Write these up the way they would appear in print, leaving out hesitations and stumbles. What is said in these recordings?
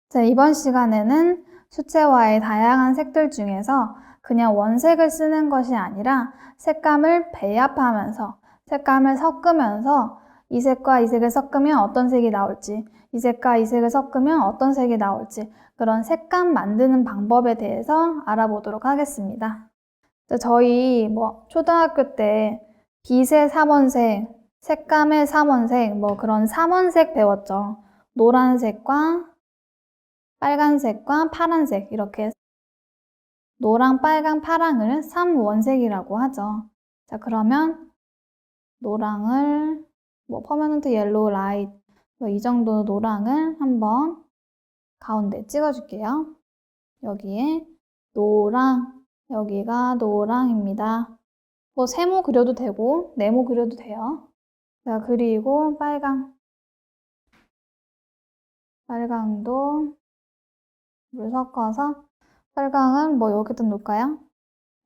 자, 이번 시간에는 수채화의 다양한 색들 중에서 그냥 원색을 쓰는 것이 아니라 색감을 배합하면서, 색감을 섞으면서 이 색과 이 색을 섞으면 어떤 색이 나올지, 이 색과 이 색을 섞으면 어떤 색이 나올지, 그런 색감 만드는 방법에 대해서 알아보도록 하겠습니다. 자, 저희 초등학교 때 빛의 삼원색, 색감의 삼원색, 그런 삼원색 배웠죠. 노란색과 빨간색과 파란색, 이렇게 노랑, 빨강, 파랑을 삼원색이라고 하죠. 자, 그러면 노랑을 퍼머넌트 옐로우 라이트, 이 정도 노랑을 한번 가운데 찍어줄게요. 여기에 노랑, 여기가 노랑입니다. 세모 그려도 되고 네모 그려도 돼요. 자, 그리고 빨강도 물 섞어서, 빨강은 여기다 놓을까요?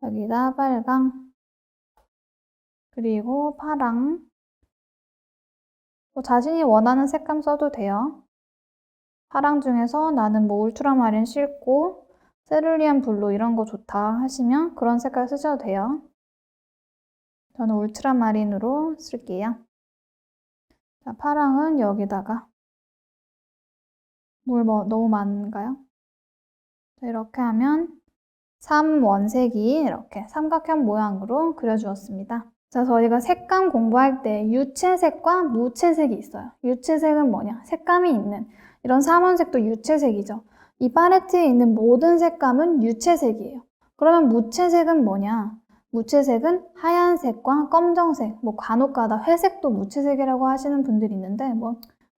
여기다 빨강, 그리고 파랑, 자신이 원하는 색감 써도 돼요. 파랑 중에서 나는 울트라마린 싫고 세룰리안 블루 이런 거 좋다 하시면 그런 색깔 쓰셔도 돼요. 저는 울트라마린으로 쓸게요. 자, 파랑은 여기다가 물 너무 많은가요? 자, 이렇게 하면 삼원색이 이렇게 삼각형 모양으로 그려주었습니다. 자, 저희가 색감 공부할 때 유채색과 무채색이 있어요. 유채색은 뭐냐? 색감이 있는 이런 삼원색도 유채색이죠. 이 팔레트에 있는 모든 색감은 유채색이에요. 그러면 무채색은 뭐냐? 무채색은 하얀색과 검정색, 간혹가다 회색도 무채색이라고 하시는 분들이 있는데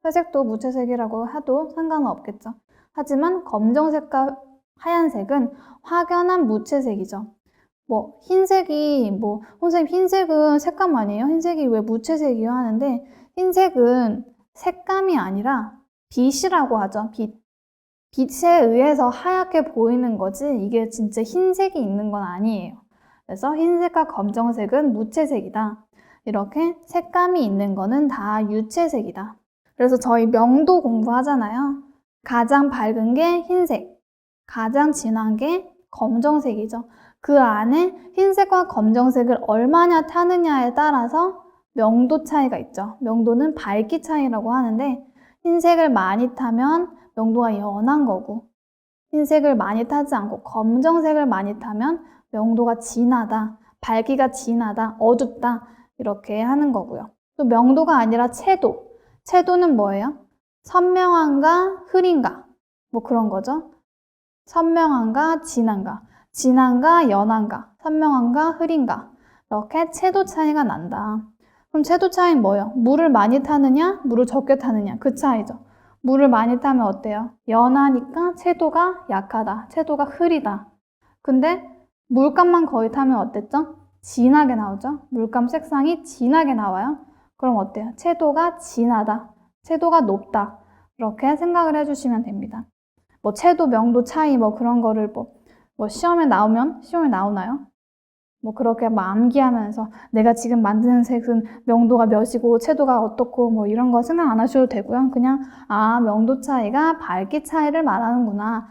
회색도 무채색이라고 해도 상관은 없겠죠. 하지만 검정색과 하얀색은 확연한 무채색이죠. 흰색이, 선생님 흰색은 색감 아니에요? 흰색이 왜 무채색이요? 하는데, 흰색은 색감이 아니라 빛이라고 하죠. 빛에 의해서 하얗게 보이는 거지, 이게 진짜 흰색이 있는 건 아니에요. 그래서 흰색과 검정색은 무채색이다. 이렇게 색감이 있는 거는 다 유채색이다. 그래서 저희 명도 공부하잖아요. 가장 밝은 게 흰색, 가장 진한 게 검정색이죠. 그 안에 흰색과 검정색을 얼마나 타느냐에 따라서 명도 차이가 있죠. 명도는 밝기 차이라고 하는데, 흰색을 많이 타면 명도가 연한 거고, 흰색을 많이 타지 않고 검정색을 많이 타면 명도가 진하다, 밝기가 진하다, 어둡다, 이렇게 하는 거고요. 또 명도가 아니라 채도. 채도는 뭐예요? 선명한가 흐린가, 그런 거죠. 선명한가 진한가, 진한가 연한가, 선명한가 흐린가, 이렇게 채도 차이가 난다. 그럼 채도 차이는 뭐예요? 물을 많이 타느냐, 물을 적게 타느냐, 그 차이죠. 물을 많이 타면 어때요? 연하니까 채도가 약하다, 채도가 흐리다. 근데 물감만 거의 타면 어땠죠? 진하게 나오죠? 물감 색상이 진하게 나와요. 그럼 어때요? 채도가 진하다, 채도가 높다, 이렇게 생각을 해주시면 됩니다. 채도, 명도 차이 그런 거를 시험에 나오나요? 그렇게 암기하면서 내가 지금 만드는 색은 명도가 몇이고 채도가 어떻고 이런 거 생각 안 하셔도 되고요. 그냥 명도 차이가 밝기 차이를 말하는구나.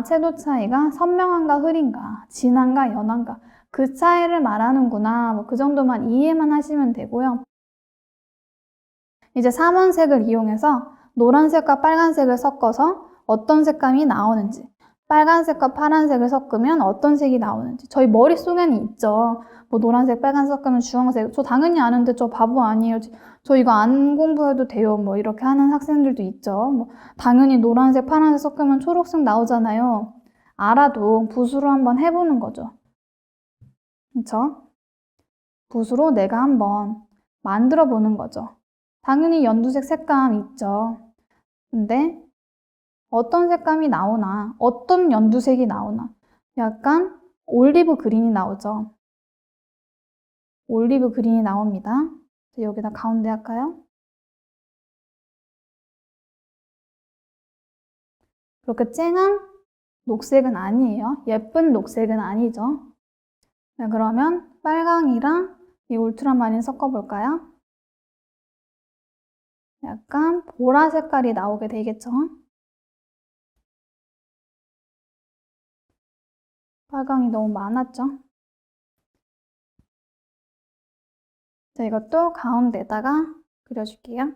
채도 차이가 선명한가 흐린가, 진한가 연한가, 그 차이를 말하는구나. 그 정도만 이해만 하시면 되고요. 이제 삼원색을 이용해서 노란색과 빨간색을 섞어서 어떤 색감이 나오는지, 빨간색과 파란색을 섞으면 어떤 색이 나오는지 저희 머릿속에는 있죠. 노란색, 빨간색 섞으면 주황색. 저 당연히 아는데 저 바보 아니에요. 저 이거 안 공부해도 돼요. 이렇게 하는 학생들도 있죠. 당연히 노란색, 파란색 섞으면 초록색 나오잖아요. 알아도 붓으로 한번 해보는 거죠. 그렇죠? 붓으로 내가 한번 만들어 보는 거죠. 당연히 연두색 색감 있죠. 근데 어떤 색감이 나오나, 어떤 연두색이 나오나, 약간 올리브 그린이 나오죠. 올리브 그린이 나옵니다. 여기다 가운데 할까요? 그렇게 쨍한 녹색은 아니에요. 예쁜 녹색은 아니죠. 네, 그러면 빨강이랑 이 울트라마린 섞어볼까요? 약간 보라 색깔이 나오게 되겠죠. 빨강이 너무 많았죠? 자, 이것도 가운데다가 그려줄게요.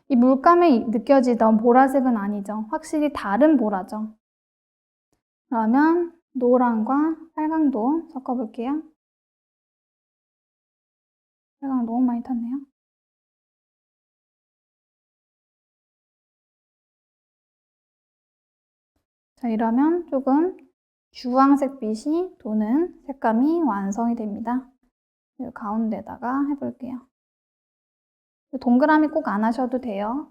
이 물감에 느껴지던 보라색은 아니죠. 확실히 다른 보라죠. 그러면 노랑과 빨강도 섞어볼게요. 빨강 너무 많이 탔네요. 자, 이러면 조금 주황색 빛이 도는 색감이 완성이 됩니다. 가운데다가 해볼게요. 동그라미 꼭 안 하셔도 돼요.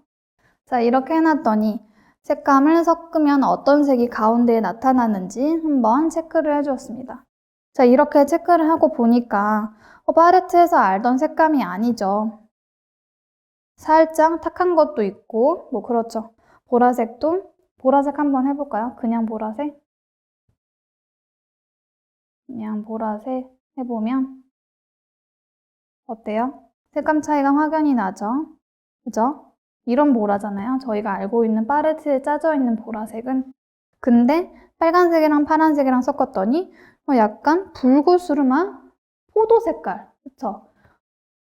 자, 이렇게 해놨더니 색감을 섞으면 어떤 색이 가운데에 나타나는지 한번 체크를 해주었습니다. 자, 이렇게 체크를 하고 보니까 팔레트에서 알던 색감이 아니죠. 살짝 탁한 것도 있고, 뭐 그렇죠. 보라색도, 보라색 한번 해볼까요? 그냥 보라색? 그냥 보라색 해보면 어때요? 색감 차이가 확연히 나죠? 그죠? 이런 보라잖아요. 저희가 알고 있는 팔레트에 짜져 있는 보라색은. 근데 빨간색이랑 파란색이랑 섞었더니 약간 붉으스름한 포도 색깔. 그쵸?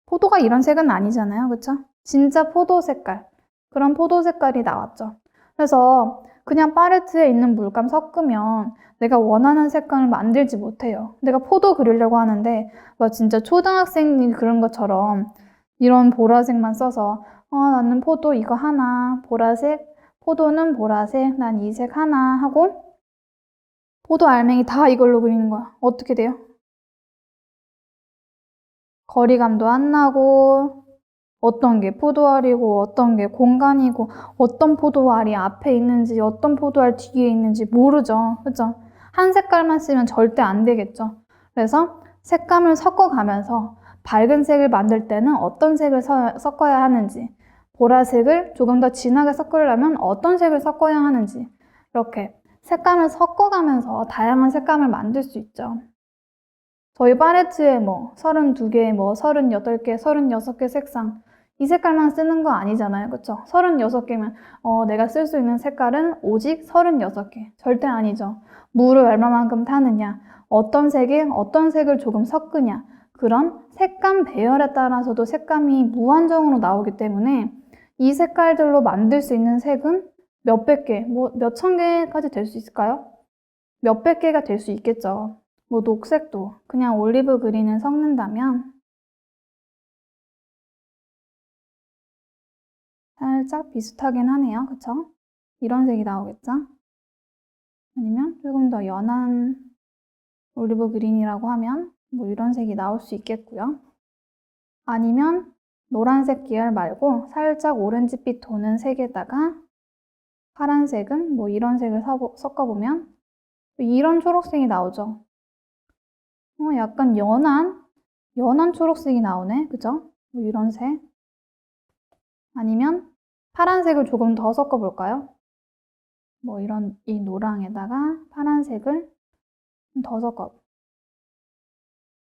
포도가 이런 색은 아니잖아요. 그쵸? 진짜 포도 색깔. 그런 포도 색깔이 나왔죠. 그래서 그냥 팔레트에 있는 물감 섞으면 내가 원하는 색감을 만들지 못해요. 내가 포도 그리려고 하는데 막 진짜 초등학생이 그런 것처럼 이런 보라색만 써서 나는 포도 이거 하나, 보라색, 포도는 보라색, 난 이 색 하나 하고 포도 알맹이 다 이걸로 그리는 거야. 어떻게 돼요? 거리감도 안 나고 어떤 게 포도알이고 어떤 게 공간이고 어떤 포도알이 앞에 있는지 어떤 포도알 뒤에 있는지 모르죠. 그죠? 한 색깔만 쓰면 절대 안 되겠죠. 그래서 색감을 섞어가면서 밝은 색을 만들 때는 어떤 색을 섞어야 하는지, 보라색을 조금 더 진하게 섞으려면 어떤 색을 섞어야 하는지, 이렇게 색감을 섞어가면서 다양한 색감을 만들 수 있죠. 저희 팔레트에 32개, 38개, 36개 색상, 이 색깔만 쓰는 거 아니잖아요. 그쵸? 36개면 내가 쓸 수 있는 색깔은 오직 36개. 절대 아니죠. 물을 얼마만큼 타느냐, 어떤 색에 어떤 색을 조금 섞으냐, 그런 색감 배열에 따라서도 색감이 무한정으로 나오기 때문에 이 색깔들로 만들 수 있는 색은 몇백 개, 몇천 개까지 될 수 있을까요? 몇백 개가 될 수 있겠죠. 녹색도 그냥 올리브 그린을 섞는다면 살짝 비슷하긴 하네요. 그쵸? 이런 색이 나오겠죠? 아니면 조금 더 연한 올리브 그린이라고 하면 이런 색이 나올 수 있겠고요. 아니면 노란색 계열 말고 살짝 오렌지빛 도는 색에다가 파란색은 이런 색을 섞어보면 이런 초록색이 나오죠. 약간 연한 초록색이 나오네. 그죠? 이런 색. 아니면 파란색을 조금 더 섞어볼까요? 이 노랑에다가 파란색을 더 섞어.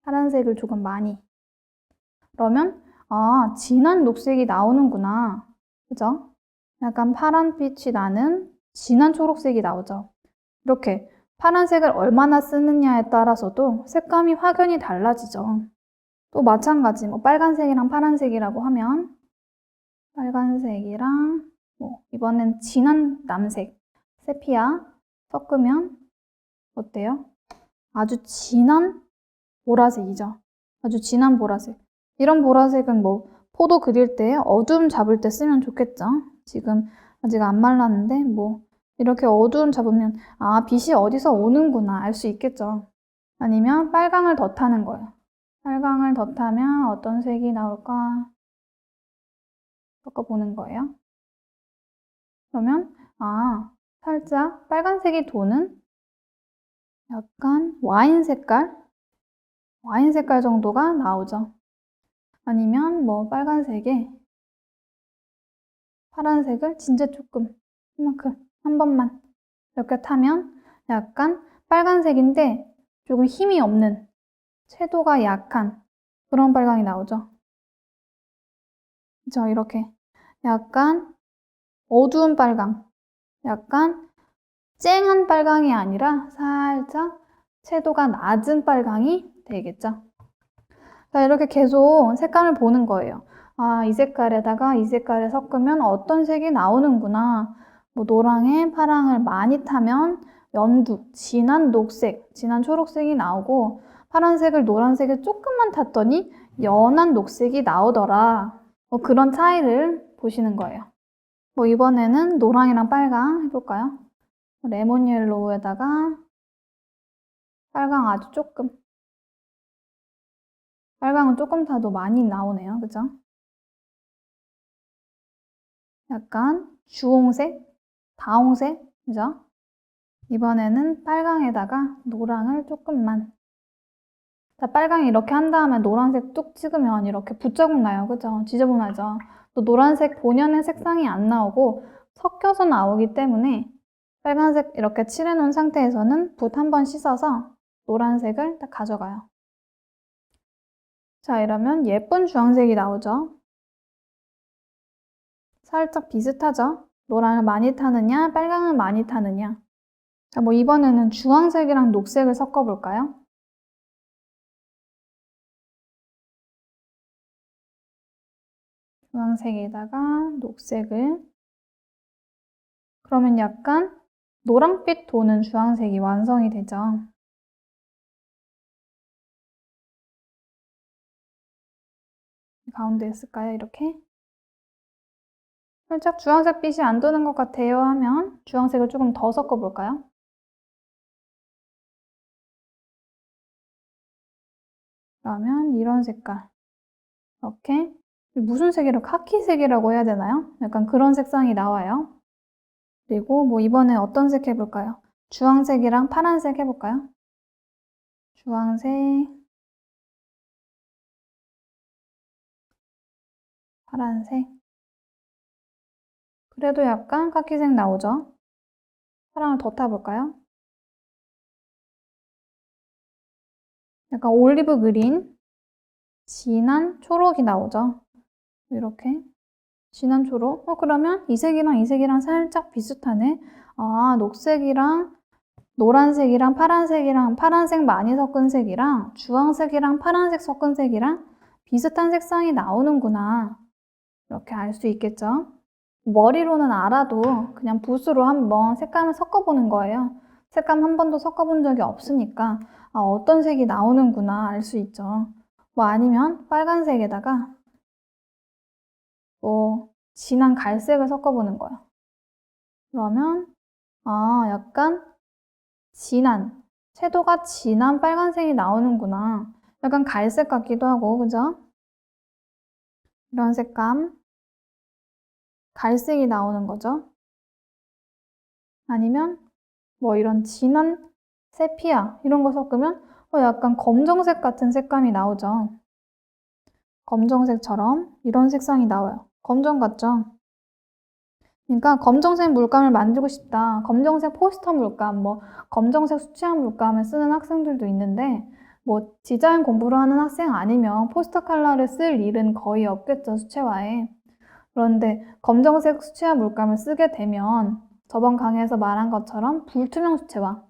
파란색을 조금 많이. 그러면, 진한 녹색이 나오는구나. 그죠? 약간 파란빛이 나는 진한 초록색이 나오죠. 이렇게 파란색을 얼마나 쓰느냐에 따라서도 색감이 확연히 달라지죠. 또 마찬가지, 빨간색이랑 파란색이라고 하면 빨간색이랑 이번엔 진한 남색, 세피아 섞으면 어때요? 아주 진한 보라색이죠. 아주 진한 보라색. 이런 보라색은 포도 그릴 때 어두움 잡을 때 쓰면 좋겠죠. 지금 아직 안 말랐는데 이렇게 어두움 잡으면 빛이 어디서 오는구나 알 수 있겠죠. 아니면 빨강을 더 타는 거예요. 빨강을 더 타면 어떤 색이 나올까? 섞어보는 거예요. 그러면 살짝 빨간색이 도는 약간 와인 색깔 정도가 나오죠. 아니면 빨간색에 파란색을 진짜 조금 이만큼 한 번만 이렇게 타면 약간 빨간색인데 조금 힘이 없는 채도가 약한 그런 빨강이 나오죠. 그죠? 이렇게 약간 어두운 빨강, 약간 쨍한 빨강이 아니라 살짝 채도가 낮은 빨강이 되겠죠. 자, 이렇게 계속 색감을 보는 거예요. 아, 이 색깔에다가 이 색깔을 섞으면 어떤 색이 나오는구나. 뭐 노랑에 파랑을 많이 타면 연두, 진한 녹색, 진한 초록색이 나오고 파란색을 노란색에 조금만 탔더니 연한 녹색이 나오더라. 뭐 그런 차이를 보시는 거예요. 뭐 이번에는 노랑이랑 빨강 해볼까요? 레몬 옐로우에다가 빨강 아주 조금. 빨강은 조금 타도 많이 나오네요. 그죠? 약간 주홍색, 다홍색, 그죠? 이번에는 빨강에다가 노랑을 조금만. 자, 빨강이 이렇게 한 다음에 노란색 뚝 찍으면 이렇게 붓자국 나요. 그죠? 지저분하죠? 또 노란색 본연의 색상이 안 나오고 섞여서 나오기 때문에 빨간색 이렇게 칠해 놓은 상태에서는 붓 한번 씻어서 노란색을 딱 가져가요. 자, 이러면 예쁜 주황색이 나오죠? 살짝 비슷하죠? 노랑을 많이 타느냐, 빨강을 많이 타느냐. 자, 뭐 이번에는 주황색이랑 녹색을 섞어볼까요? 주황색에다가 녹색을. 그러면 약간 노랑빛 도는 주황색이 완성이 되죠. 가운데에 쓸까요? 이렇게. 살짝 주황색 빛이 안 도는 것 같아요 하면 주황색을 조금 더 섞어볼까요? 그러면 이런 색깔. 이렇게. 무슨 색이라고? 카키색이라고 해야 되나요? 약간 그런 색상이 나와요. 그리고 뭐 이번에 어떤 색 해볼까요? 주황색이랑 파란색 해볼까요? 주황색, 파란색. 그래도 약간 카키색 나오죠? 파랑을 더 타볼까요? 약간 올리브 그린, 진한 초록이 나오죠? 이렇게 진한 초록. 그러면 이 색이랑 이 색이랑 살짝 비슷하네. 아, 녹색이랑 노란색이랑 파란색이랑 파란색 많이 섞은 색이랑 주황색이랑 파란색 섞은 색이랑 비슷한 색상이 나오는구나. 이렇게 알 수 있겠죠? 머리로는 알아도 그냥 붓으로 한번 색감을 섞어보는 거예요. 색감 한 번도 섞어본 적이 없으니까 아, 어떤 색이 나오는구나 알 수 있죠. 뭐 아니면 빨간색에다가 뭐 진한 갈색을 섞어보는 거예요. 그러면 아, 약간 진한, 채도가 진한 빨간색이 나오는구나. 약간 갈색 같기도 하고, 그죠? 이런 색감, 갈색이 나오는 거죠. 아니면 뭐 이런 진한 세피아 이런 거 섞으면 약간 검정색 같은 색감이 나오죠. 검정색처럼 이런 색상이 나와요. 검정 같죠? 그러니까 검정색 물감을 만들고 싶다. 검정색 포스터 물감, 뭐 검정색 수채화 물감을 쓰는 학생들도 있는데 뭐 디자인 공부를 하는 학생 아니면 포스터 컬러를 쓸 일은 거의 없겠죠, 수채화에. 그런데 검정색 수채화 물감을 쓰게 되면 저번 강의에서 말한 것처럼 불투명 수채화.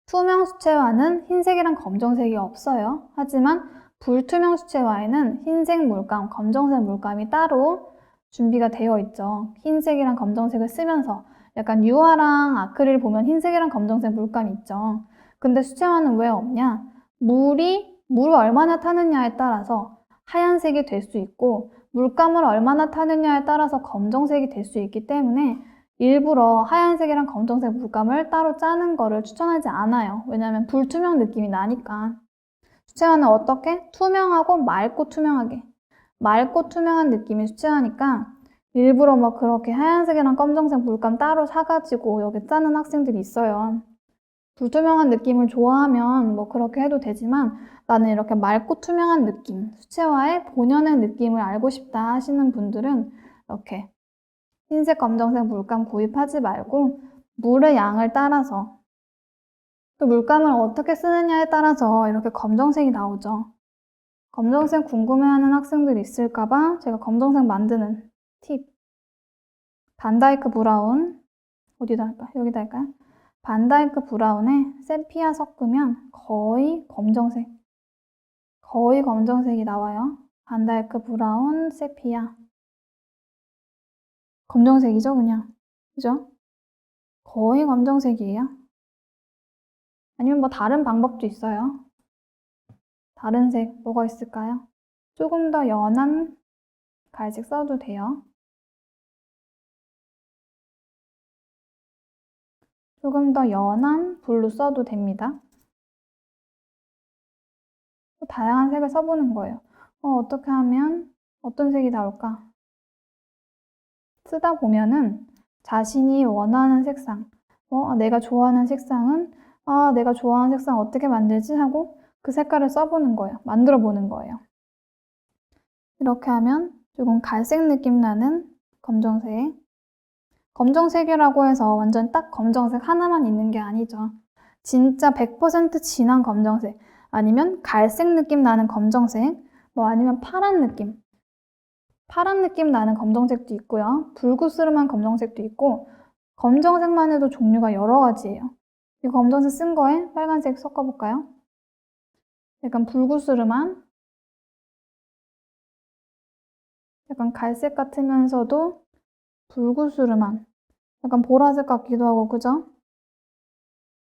투명 수채화는 흰색이랑 검정색이 없어요. 하지만 불투명 수채화에는 흰색 물감, 검정색 물감이 따로 준비가 되어 있죠. 흰색이랑 검정색을 쓰면서 약간 유화랑 아크릴 보면 흰색이랑 검정색 물감이 있죠. 근데 수채화는 왜 없냐? 물을 얼마나 타느냐에 따라서 하얀색이 될 수 있고 물감을 얼마나 타느냐에 따라서 검정색이 될 수 있기 때문에 일부러 하얀색이랑 검정색 물감을 따로 짜는 거를 추천하지 않아요. 왜냐하면 불투명 느낌이 나니까. 수채화는 어떻게? 투명하고 맑고 투명하게. 맑고 투명한 느낌이 수채화니까 일부러 뭐 그렇게 하얀색이랑 검정색 물감 따로 사가지고 여기 짜는 학생들이 있어요. 불투명한 느낌을 좋아하면 뭐 그렇게 해도 되지만 나는 이렇게 맑고 투명한 느낌, 수채화의 본연의 느낌을 알고 싶다 하시는 분들은 이렇게 흰색, 검정색 물감 구입하지 말고 물의 양을 따라서 또 물감을 어떻게 쓰느냐에 따라서 이렇게 검정색이 나오죠. 검정색 궁금해하는 학생들이 있을까봐 제가 검정색 만드는 팁. 반다이크 브라운 어디다 할까? 여기다 할까요? 반다이크 브라운에 세피아 섞으면 거의 검정색이 나와요. 반다이크 브라운, 세피아. 검정색이죠, 그냥. 그죠? 거의 검정색이에요. 아니면 뭐 다른 방법도 있어요. 다른 색 뭐가 있을까요? 조금 더 연한 갈색 써도 돼요. 조금 더 연한 블루 써도 됩니다. 다양한 색을 써보는 거예요. 어떻게 하면 어떤 색이 나올까? 쓰다 보면은 자신이 원하는 색상, 내가 좋아하는 색상은 내가 좋아하는 색상 어떻게 만들지 하고 그 색깔을 써보는 거예요. 만들어 보는 거예요. 이렇게 하면 조금 갈색 느낌 나는 검정색. 검정색이라고 해서 완전 딱 검정색 하나만 있는 게 아니죠. 진짜 100% 진한 검정색, 아니면 갈색 느낌 나는 검정색, 뭐 아니면 파란 느낌 나는 검정색도 있고요. 불그스름한 검정색도 있고, 검정색만 해도 종류가 여러 가지예요. 이 검정색 쓴 거에 빨간색 섞어볼까요? 약간 불그스름한, 약간 갈색 같으면서도 불그스름한, 약간 보라색 같기도 하고, 그죠?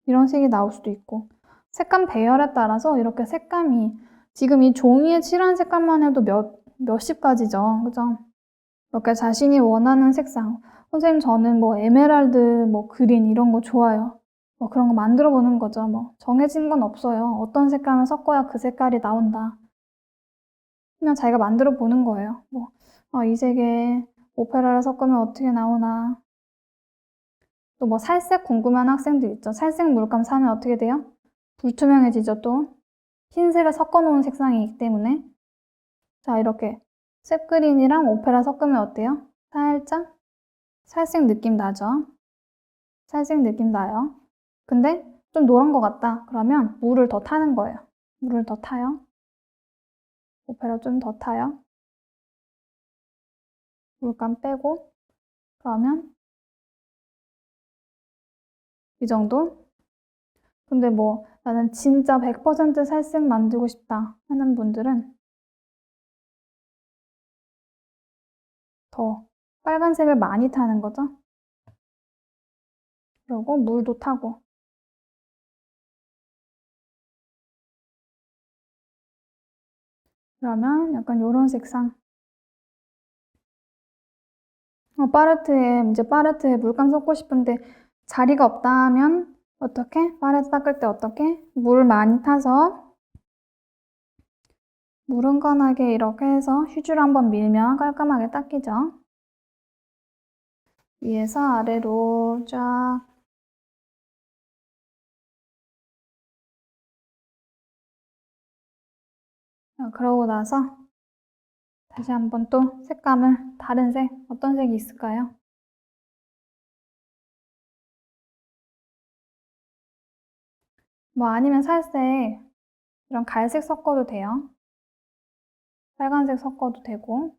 이런 색이 나올 수도 있고, 색감 배열에 따라서 이렇게 색감이, 지금 이 종이에 칠한 색감만 해도 몇십 가지죠. 그죠? 이렇게 자신이 원하는 색상. 선생님, 저는 뭐 에메랄드, 뭐 그린 이런 거 좋아요. 뭐 그런 거 만들어 보는 거죠. 뭐 정해진 건 없어요. 어떤 색감을 섞어야 그 색깔이 나온다. 그냥 자기가 만들어 보는 거예요. 이 색에 오페라를 섞으면 어떻게 나오나. 또 뭐 살색 궁금한 학생들 있죠. 살색 물감 사면 어떻게 돼요? 불투명해지죠, 또. 흰색을 섞어 놓은 색상이기 때문에. 자, 이렇게 셉그린이랑 오페라 섞으면 어때요? 살짝 살색 느낌 나죠? 살색 느낌 나요. 근데 좀 노란 것 같다. 그러면 물을 더 타는 거예요. 물을 더 타요. 오페라 좀 더 타요. 물감 빼고. 그러면 이 정도? 근데 뭐 나는 진짜 100% 살색 만들고 싶다 하는 분들은 더 빨간색을 많이 타는 거죠. 그리고 물도 타고. 그러면 약간 요런 색상. 파레트에 물감 섞고 싶은데 자리가 없다 하면 어떻게? 파레트 닦을 때 어떻게? 물 많이 타서 물 흥건하게 이렇게 해서 휴지로 한번 밀면 깔끔하게 닦이죠. 위에서 아래로 쫙. 그러고 나서 다시 한번 또 색감을, 다른 색, 어떤 색이 있을까요? 뭐 아니면 살색, 이런 갈색 섞어도 돼요. 빨간색 섞어도 되고.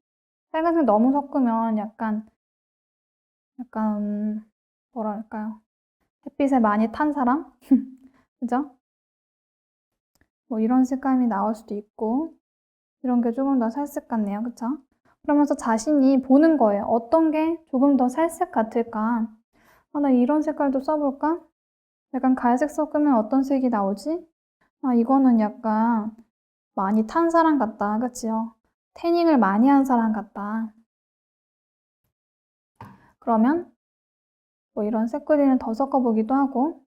빨간색 너무 섞으면 약간 뭐랄까요? 햇빛에 많이 탄 사람? 그죠? 뭐 이런 색감이 나올 수도 있고, 이런 게 조금 더 살색 같네요. 그쵸? 그러면서 자신이 보는 거예요. 어떤 게 조금 더 살색 같을까? 나 이런 색깔도 써볼까? 약간 갈색 섞으면 어떤 색이 나오지? 이거는 약간 많이 탄 사람 같다. 그치요? 태닝을 많이 한 사람 같다. 그러면 뭐 이런 색그린을 더 섞어보기도 하고,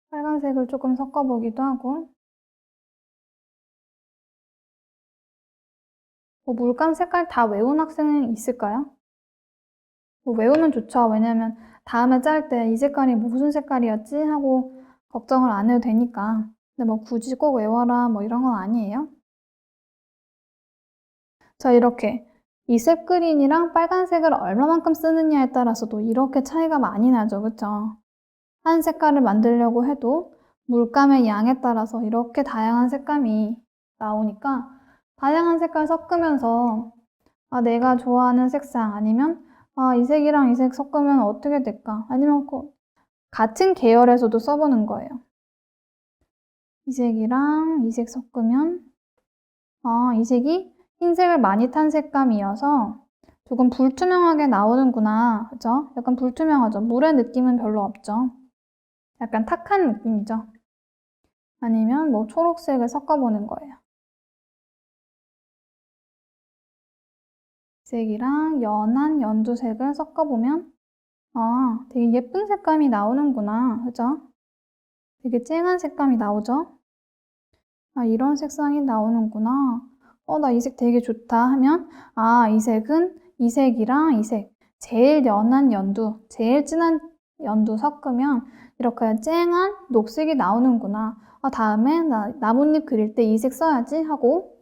빨간색을 조금 섞어보기도 하고, 뭐 물감 색깔 다 외운 학생은 있을까요? 뭐 외우면 좋죠. 왜냐면 다음에 짤 때 이 색깔이 무슨 색깔이었지? 하고 걱정을 안 해도 되니까. 근데 뭐 굳이 꼭 외워라 뭐 이런 건 아니에요. 자, 이렇게 이 셉그린이랑 빨간색을 얼마만큼 쓰느냐에 따라서도 이렇게 차이가 많이 나죠. 그쵸? 한 색깔을 만들려고 해도 물감의 양에 따라서 이렇게 다양한 색감이 나오니까 다양한 색깔 섞으면서 내가 좋아하는 색상 아니면 아, 이 색이랑 이 색 섞으면 어떻게 될까? 아니면 같은 계열에서도 써보는 거예요. 이 색이랑 이 색 섞으면 이 색이 흰색을 많이 탄 색감이어서 조금 불투명하게 나오는구나. 그죠? 약간 불투명하죠? 물의 느낌은 별로 없죠? 약간 탁한 느낌이죠? 아니면 뭐 초록색을 섞어보는 거예요. 색이랑 연한 연두색을 섞어보면 되게 예쁜 색감이 나오는구나. 그죠? 되게 쨍한 색감이 나오죠? 이런 색상이 나오는구나. 나 이 색 되게 좋다 하면 이 색은 이 색이랑 이 색, 제일 연한 연두, 제일 진한 연두 섞으면 이렇게 쨍한 녹색이 나오는구나. 다음에 나 나뭇잎 그릴 때 이 색 써야지 하고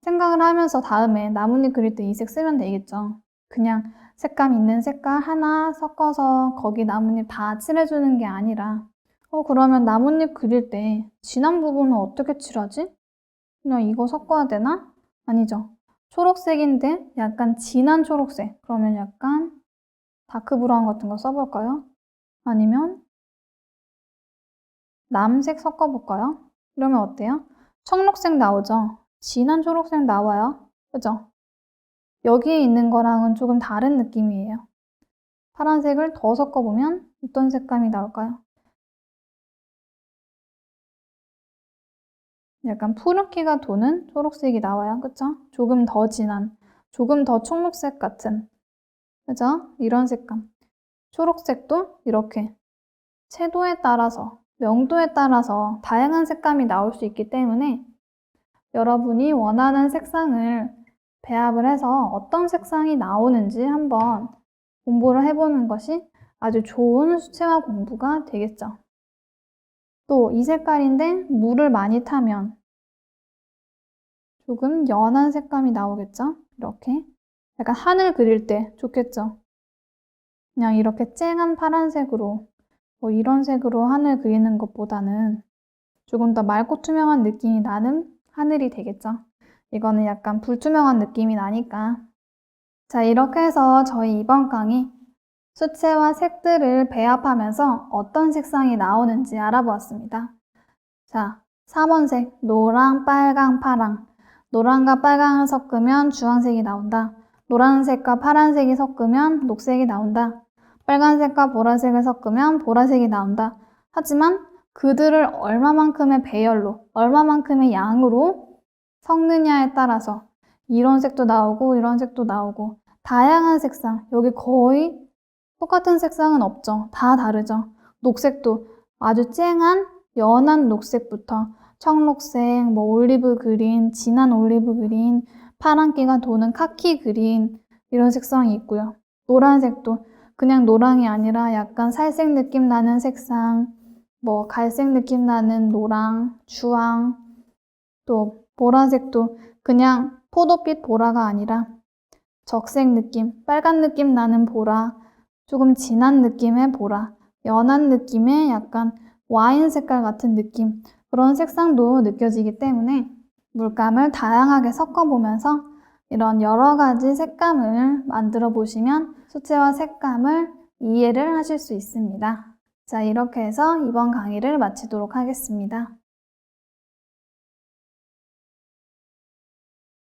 생각을 하면서 다음에 나뭇잎 그릴 때 이 색 쓰면 되겠죠. 그냥 색감 있는 색깔 하나 섞어서 거기 나뭇잎 다 칠해주는 게 아니라 그러면 나뭇잎 그릴 때 진한 부분은 어떻게 칠하지? 그냥 이거 섞어야 되나? 아니죠. 초록색인데 약간 진한 초록색. 그러면 약간 다크 브라운 같은 거 써볼까요? 아니면 남색 섞어볼까요? 이러면 어때요? 청록색 나오죠? 진한 초록색 나와요. 그죠? 여기에 있는 거랑은 조금 다른 느낌이에요. 파란색을 더 섞어보면 어떤 색감이 나올까요? 약간 푸른기가 도는 초록색이 나와요. 그쵸? 조금 더 진한, 조금 더 청록색 같은, 그죠? 이런 색감. 초록색도 이렇게 채도에 따라서, 명도에 따라서 다양한 색감이 나올 수 있기 때문에 여러분이 원하는 색상을 배합을 해서 어떤 색상이 나오는지 한번 공부를 해보는 것이 아주 좋은 수채화 공부가 되겠죠. 또 이 색깔인데 물을 많이 타면 조금 연한 색감이 나오겠죠? 이렇게 약간 하늘 그릴 때 좋겠죠? 그냥 이렇게 쨍한 파란색으로 이런 색으로 하늘 그리는 것보다는 조금 더 맑고 투명한 느낌이 나는 하늘이 되겠죠? 이거는 약간 불투명한 느낌이 나니까. 자, 이렇게 해서 저희 이번 강의 수채화 색들을 배합하면서 어떤 색상이 나오는지 알아보았습니다. 자, 3원색, 노랑, 빨강, 파랑. 노랑과 빨강을 섞으면 주황색이 나온다. 노란색과 파란색이 섞으면 녹색이 나온다. 빨간색과 보라색을 섞으면 보라색이 나온다. 하지만 그들을 얼마만큼의 배열로, 얼마만큼의 양으로 섞느냐에 따라서 이런 색도 나오고 이런 색도 나오고 다양한 색상, 여기 거의 똑같은 색상은 없죠. 다 다르죠. 녹색도 아주 쨍한 연한 녹색부터 청록색, 올리브 그린, 진한 올리브 그린, 파란기가 도는 카키 그린 이런 색상이 있고요. 노란색도 그냥 노랑이 아니라 약간 살색 느낌 나는 색상, 갈색 느낌 나는 노랑, 주황, 또 보라색도 그냥 포도빛 보라가 아니라 적색 느낌, 빨간 느낌 나는 보라, 조금 진한 느낌의 보라, 연한 느낌의 약간 와인 색깔 같은 느낌, 그런 색상도 느껴지기 때문에 물감을 다양하게 섞어보면서 이런 여러 가지 색감을 만들어 보시면 수채화 색감을 이해를 하실 수 있습니다. 자, 이렇게 해서 이번 강의를 마치도록 하겠습니다.